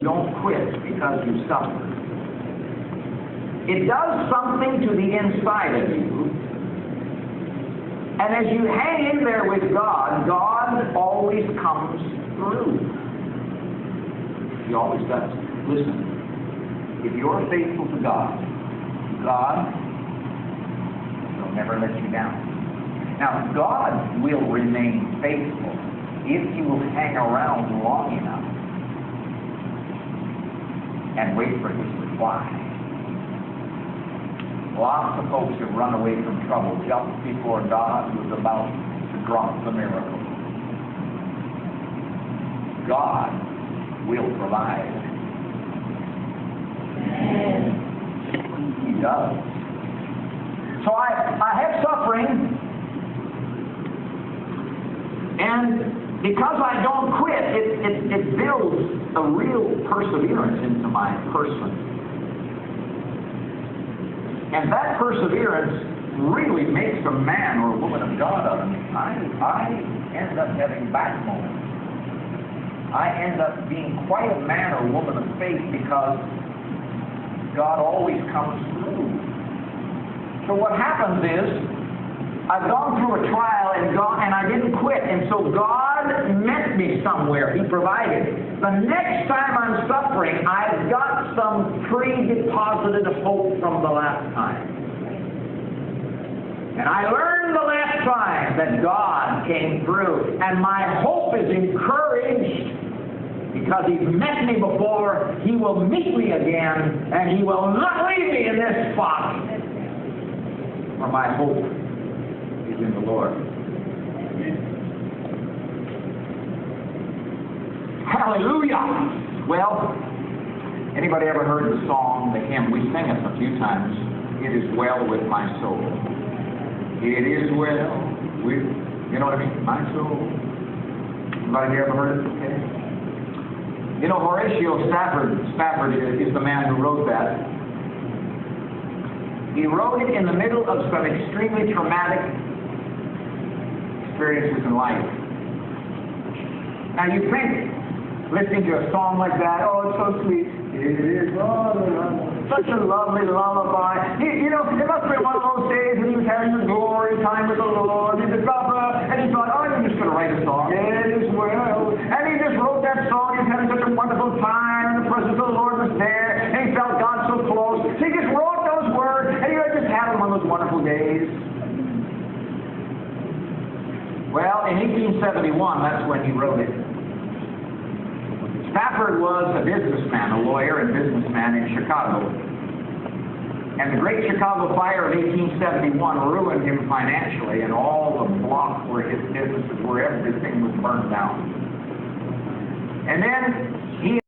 Don't quit because you suffer. It does something to the inside of you. And as you hang in there with God, God always comes through. He always does. Listen, if you're faithful to God, God will never let you down. Now, God will remain faithful if you will hang around long enough and wait for His reply. Lots of folks have run away from trouble just before God was about to drop the miracle. God will provide. He does. So I have suffering, and because I don't quit, it builds a real perseverance into my person. And that perseverance really makes a man or a woman of God out of me. I end up having backbone. I end up being quite a man or woman of faith because God always comes through. So what happens is, I've gone through a trial and I didn't quit, and so God met me somewhere. He provided. The next time I'm suffering, I've got some pre-deposited hope from the last time. And I learned the last time that God came through, and my hope is encouraged because He's met me before. He will meet me again, and He will not leave me in this spot. For my hope is in the Lord. Hallelujah! Well, anybody ever heard the song, the hymn? We sing it a few times. It is well with my soul. It is well with, you know what I mean? My soul. Anybody here ever heard it? Okay. You know, Horatio Spafford is the man who wrote that. He wrote it in the middle of some extremely traumatic experiences in life. Now you think, listening to a song like that, oh, it's so sweet. It is such a lovely lullaby. You know, it must have been one of those days when he was having a glory time with the Lord. And he thought, oh, I'm just going to write a song. It is well. And he just wrote that song. He was having such a wonderful time, and the presence of the Lord was there, and he felt God so close. So he just wrote those words, and he was just having one of those wonderful days. Well, in 1871, that's when he wrote it. Spafford was a businessman, a lawyer and businessman in Chicago. And the Great Chicago Fire of 1871 ruined him financially, and all the blocks where his businesses were, everything was burned down. And then he